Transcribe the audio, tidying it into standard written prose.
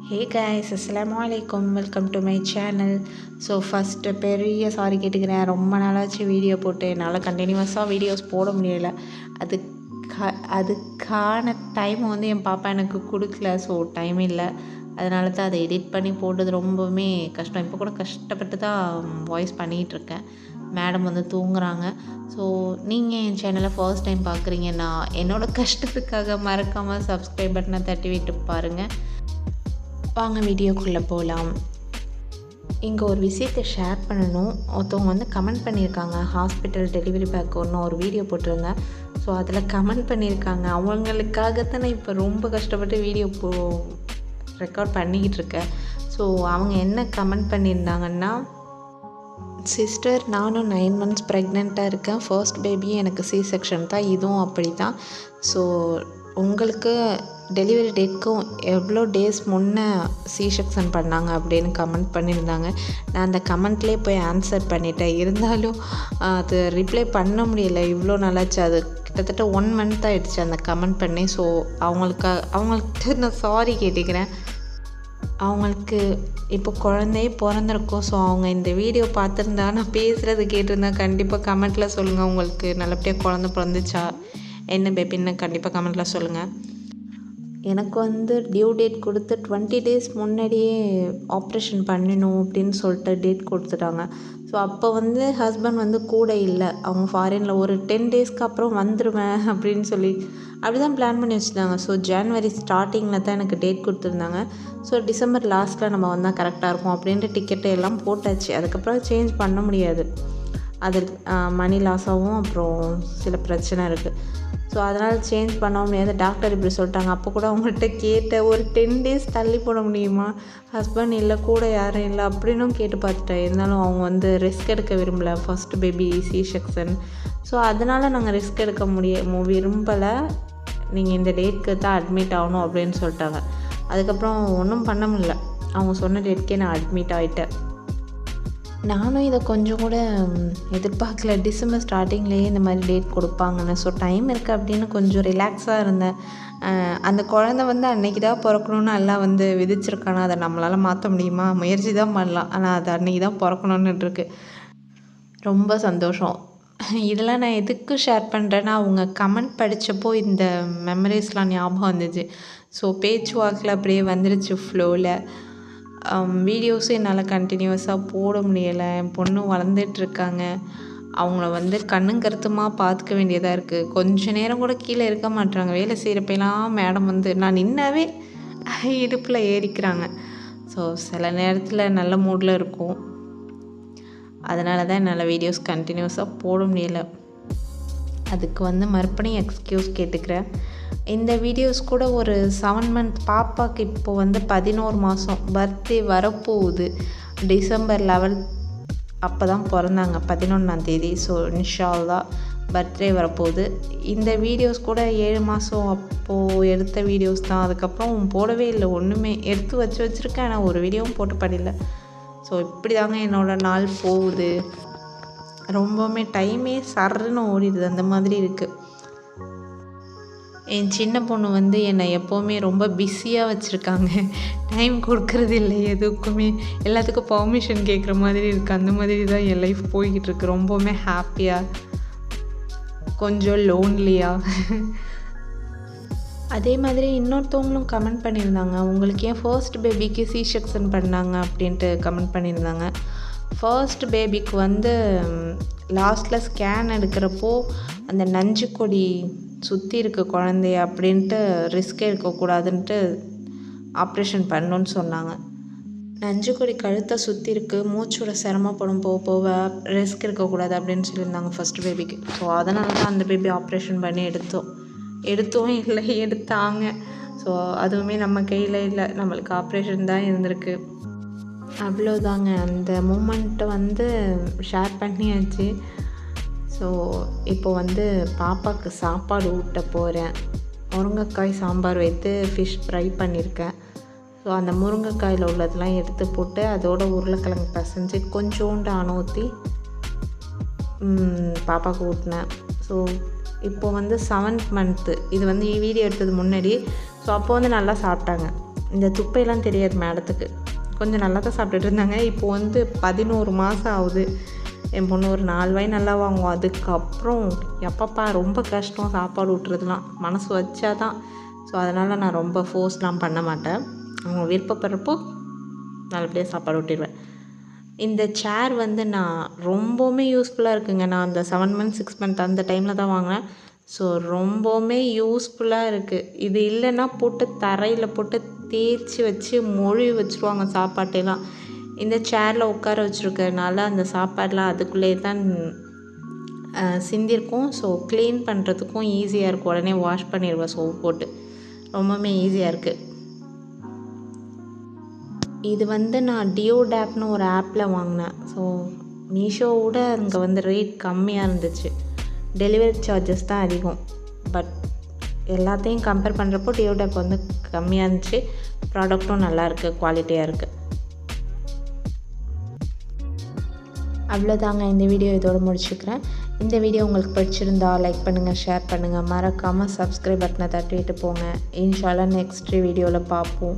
Hey guys, அஸ்ஸலாமு அலைக்கும். Welcome to my channel. So first பெரிய சாரி கேட்டுக்கிறேன். ரொம்ப நாளாச்சு வீடியோ போட்டு என்னால் கண்டினியூஸாக வீடியோஸ் போட முடியலை. அதுக்கான டைம் வந்து என் பாப்பா எனக்கு கொடுக்கல. ஸோ டைம் இல்லை, அதனால தான் அதை எடிட் பண்ணி போட்டது ரொம்பவுமே கஷ்டம். இப்போ கூட கஷ்டப்பட்டு தான் வாய்ஸ் பண்ணிகிட்ருக்கேன். மேடம் வந்து தூங்குறாங்க. ஸோ நீங்கள் என் சேனலை ஃபர்ஸ்ட் டைம் பார்க்குறீங்கன்னா என்னோடய கஷ்டத்துக்காக மறக்காமல் சப்ஸ்கிரைப் பட்டனை தட்டி விட்டு பாருங்கள். வாங்க வீடியோக்குள்ளே போகலாம். இங்கே ஒரு விஷயத்தை ஷேர் பண்ணணும். ஒருத்தவங்க வந்து கமெண்ட் பண்ணியிருக்காங்க, ஹாஸ்பிட்டல் டெலிவரி பேக் ஒன்று ஒரு வீடியோ போட்டிருந்தேன். ஸோ அதில் கமெண்ட் பண்ணியிருக்காங்க. அவங்களுக்காகத்தான் நான் இப்போ ரொம்ப கஷ்டப்பட்டு வீடியோ ரெக்கார்ட் பண்ணிக்கிட்டு இருக்கேன். ஸோ அவங்க என்ன கமெண்ட் பண்ணியிருந்தாங்கன்னா, சிஸ்டர், நானும் 9 months ப்ரெக்னெண்ட்டாக இருக்கேன். ஃபர்ஸ்ட் பேபியும் எனக்கு சி செக்ஷன் தான், இதுவும் அப்படி தான். ஸோ உங்களுக்கு டெலிவரி டேட்க்கும் எவ்வளோ டேஸ் முன்னே சி செக்ஷன் பண்ணாங்க அப்படின்னு கமெண்ட் பண்ணியிருந்தாங்க. நான் அந்த கமெண்ட்லேயே போய் ஆன்சர் பண்ணிட்டேன். இருந்தாலும் அது ரிப்ளை பண்ண முடியலை. இவ்வளோ நல்லாச்சு. அது கிட்டத்தட்ட 1 month ஆகிடுச்சு அந்த கமெண்ட் பண்ணி. ஸோ அவங்களுக்கு நான் சாரி கேட்டுக்கிறேன். அவங்களுக்கு இப்போ குழந்தையே பிறந்திருக்கும். ஸோ அவங்க இந்த வீடியோ பார்த்துருந்தா, நான் பேசுகிறது கேட்டிருந்தா கண்டிப்பாக கமெண்ட்டில் சொல்லுங்கள். உங்களுக்கு நல்லபடியாக குழந்தை பிறந்துச்சா, என்ன பேபின்னு கண்டிப்பாக கமெண்ட்டில் சொல்லுங்கள். எனக்கு வந்து டியூ டேட் கொடுத்து 20 days முன்னாடியே ஆப்ரேஷன் பண்ணணும் அப்படின்னு சொல்லிட்டு டேட் கொடுத்துட்டாங்க. ஸோ அப்போ வந்து ஹஸ்பண்ட் வந்து கூட இல்லை, அவங்க ஃபாரினில். ஒரு 10 daysக்கு அப்புறம் வந்துடுவேன் அப்படின்னு சொல்லி அப்படி தான் பிளான் பண்ணி வச்சுருந்தாங்க. ஸோ ஜான்வரி ஸ்டார்டிங்கில் தான் எனக்கு டேட் கொடுத்துருந்தாங்க. ஸோ டிசம்பர் லாஸ்ட்டில் நம்ம வந்தால் கரெக்டாக இருக்கும் அப்படின்ட்டு டிக்கெட்டு எல்லாம் போட்டாச்சு. அதுக்கப்புறம் சேஞ்ச் பண்ண முடியாது. அது மணி லாஸாகவும் அப்புறம் சில பிரச்சனை இருக்குது. ஸோ அதனால் சேஞ்ச் பண்ண முடியாது. டாக்டர் இப்படி சொல்லிட்டாங்க. அப்போ கூட அவங்கள்ட்ட கேட்டேன், ஒரு 10 days தள்ளி போட முடியுமா, ஹஸ்பண்ட் இல்லை, கூட யாரும் இல்லை அப்படின்னும் கேட்டு பார்த்துட்டேன். இருந்தாலும் அவங்க வந்து ரிஸ்க் எடுக்க விரும்பலை. First baby C section. So அதனால் நாங்கள் ரிஸ்க் எடுக்க விரும்பலை. நீங்கள் இந்த டேட்க்கு தான் அட்மிட் ஆகணும் அப்படின்னு சொல்லிட்டாங்க. அதுக்கப்புறம் ஒன்றும் பண்ண முடியல. அவங்க சொன்ன டேட்க்கே நான் அட்மிட் ஆகிட்டேன். நானும் இதை கொஞ்சம் கூட எதிர்பார்க்கல. டிசம்பர் ஸ்டார்டிங்லேயே இந்த மாதிரி டேட் கொடுப்பாங்கன்னு. ஸோ டைம் இருக்குது அப்படின்னு கொஞ்சம் ரிலாக்ஸாக இருந்தேன். அந்த குழந்தை வந்து அன்றைக்கி தான் பிறக்கணுன்னு எல்லாம் வந்து விதிச்சிருக்கானா, அதை நம்மளால் மாற்ற முடியுமா? முயற்சி தான் பண்ணலாம். ஆனால் அது அன்றைக்கி தான் பிறக்கணுன்னுருக்கு. ரொம்ப சந்தோஷம். இதெல்லாம் நான் எதுக்கு ஷேர் பண்ணுறேன்னா, அவங்க கமெண்ட் படித்தப்போ இந்த மெமரிஸ்லாம் ஞாபகம் வந்துச்சு. ஸோ பேச்சுவாக்கில் அப்படியே வந்துருச்சு ஃப்ளோவில். வீடியோஸும் என்னால் கண்டினியூஸாக போட முடியலை. என் பொண்ணு வளர்ந்துட்டுருக்காங்க. அவங்கள வந்து கண்ணும் கருத்துமாக பார்த்துக்க வேண்டியதாக இருக்குது. கொஞ்சம் நேரம் கூட கீழே இருக்க மாட்டுறாங்க. வேலை செய்கிறப்பெல்லாம் மேடம் வந்து நான் நின்னாவே இடுப்பில் ஏறிக்கிறாங்க. ஸோ சில நேரத்தில் நல்ல மூடில் இருக்கும். அதனால தான் என்னால் வீடியோஸ் கண்டினியூஸாக போட முடியலை. அதுக்கு வந்து மறுபடியும் எக்ஸ்கியூஸ் கேட்டுக்கிறேன். இந்த வீடியோஸ் கூட ஒரு 7 months பாப்பாவுக்கு இப்போ வந்து 11 மாதம் பர்த்டே வரப்போகுது. டிசம்பர் 11 அப்போ தான் பிறந்தாங்க, 11ஆம் தேதி. ஸோ இன்ஷா அல்லாஹ் பர்த்டே வரப்போகுது. இந்த வீடியோஸ் கூட 7 மாதம் அப்போது எடுத்த வீடியோஸ் தான். அதுக்கப்புறம் போடவே இல்லை. ஒன்றுமே எடுத்து வச்சுருக்கேன். ஆனால் ஒரு வீடியோவும் போட்டு படியல. ஸோ இப்படி தாங்க என்னோடய நாள் போகுது. ரொம்பவுமே டைமே சர்ன்னு ஓடிடுது. அந்த மாதிரி இருக்குது. என் சின்ன பொண்ணு வந்து என்னை எப்போவுமே ரொம்ப பிஸியாக வச்சுருக்காங்க. டைம் கொடுக்கறது இல்லை எதுக்குமே. எல்லாத்துக்கும் பர்மிஷன் கேட்குற மாதிரி இருக்குது. அந்த மாதிரி தான் என் லைஃப் போய்கிட்டு இருக்கு. ரொம்பவுமே ஹாப்பியாக, கொஞ்சம் லோன்லியாக. அதே மாதிரி இன்னொருத்தவங்களும் கமெண்ட் பண்ணியிருந்தாங்க, உங்களுக்கு ஏன் ஃபர்ஸ்ட் பேபிக்கு சி செக்ஷன் பண்ணாங்க அப்படின்ட்டு கமெண்ட் பண்ணியிருந்தாங்க. ஃபர்ஸ்ட் பேபிக்கு வந்து லாஸ்ட்டில் ஸ்கேன் எடுக்கிறப்போ அந்த நஞ்சு கொடி சுற்றி இருக்க குழந்தைய அப்படின்ட்டு ரிஸ்க் எடுக்கக்கூடாதுன்ட்டு ஆப்ரேஷன் பண்ணணுன்னு சொன்னாங்க. நஞ்சு கொடி கழுத்தை சுற்றி இருக்குது, மூச்சோட சிரமப்படும், போக ரிஸ்க் இருக்கக்கூடாது அப்படின்னு சொல்லியிருந்தாங்க ஃபஸ்ட் பேபிக்கு. ஸோ அதனால தான் அந்த பேபி ஆப்ரேஷன் பண்ணி எடுத்தோம் இல்லை, எடுத்தாங்க. ஸோ அதுவுமே நம்ம கையில் இல்லை, நம்மளுக்கு ஆப்ரேஷன் தான் இருந்திருக்கு. அவ்வளோதாங்க. அந்த மூமெண்ட்டை வந்து ஷேர் பண்ணியாச்சு. ஸோ இப்போ வந்து பாப்பாவுக்கு சாப்பாடு ஊட்ட போகிறேன். முருங்கைக்காய் சாம்பார் வைத்து ஃபிஷ் ஃப்ரை பண்ணியிருக்கேன். ஸோ அந்த முருங்கைக்காயில் உள்ளதெல்லாம் எடுத்து போட்டு அதோட உருளைக்கிழங்கு பசைஞ்சு கொஞ்சோண்டு ஊற்றி பாப்பாவுக்கு ஊட்டினேன். ஸோ இப்போ வந்து 7th month இது வந்து வீடியோ எடுத்தது முன்னாடி. ஸோ அப்போ வந்து நல்லா சாப்பிட்டாங்க. இந்த துப்பையெல்லாம் தெரியாது மேடத்துக்கு. கொஞ்சம் நல்லா தான் சாப்பிட்டுட்டு இருந்தாங்க. இப்போ வந்து 11 மாதம் ஆகுது. என் பொண்ணு ஒரு 4 வாய் நல்லா வாங்குவோம். அதுக்கப்புறம் எப்பப்பா ரொம்ப கஷ்டம் சாப்பாடு ஊட்டுறதுலாம். மனசு வச்சா தான். ஸோ அதனால் நான் ரொம்ப ஃபோர்ஸ்லாம் பண்ண மாட்டேன். அவங்க விருப்பப்படுறப்போ நல்லபடியாக சாப்பாடு ஊட்டிடுவேன். இந்த சேர் வந்து நான் ரொம்பவுமே யூஸ்ஃபுல்லாக இருக்குங்க. நான் அந்த 7 மந்த் 6 மந்த் அந்த டைமில் தான் வாங்கினேன். ஸோ ரொம்பவுமே யூஸ்ஃபுல்லாக இருக்குது. இது இல்லைன்னா போட்டு தரையில் போட்டு தேய்ச்சி வச்சு மொழி வச்சுருவாங்க சாப்பாட்டையெல்லாம். இந்த சேரில் உட்கார வச்சுருக்கறனால அந்த சாப்பாடெலாம் அதுக்குள்ளேயே தான் சிந்திருக்கும். ஸோ க்ளீன் பண்ணுறதுக்கும் ஈஸியாக இருக்கும். உடனே வாஷ் பண்ணிடுவேன் சோப் போட்டு. ரொம்பவுமே ஈஸியாக இருக்குது. இது வந்து நான் டியோடேப்னு ஒரு ஆப்பில் வாங்கினேன். ஸோ மீஷோவோட அங்கே வந்து ரேட் கம்மியாக இருந்துச்சு. டெலிவரி சார்ஜஸ் தான் அதிகம். பட் எல்லாத்தையும் கம்பேர் பண்ணுறப்போ டியோடேப் வந்து கம்மியாக இருந்துச்சு. ப்ராடக்ட்டும் நல்லாயிருக்கு, குவாலிட்டியாக இருக்குது. அவ்வளோதாங்க, இந்த வீடியோ இதோடு முடிச்சுக்கிறேன். இந்த வீடியோ உங்களுக்கு பிடிச்சிருந்தா லைக் பண்ணுங்கள், ஷேர் பண்ணுங்கள். மறக்காமல் சப்ஸ்கிரைப் பட்டனை தட்டிவிட்டு போங்க. இன்ஷால்லா நெக்ஸ்ட் வீடியோவில் பார்ப்போம்.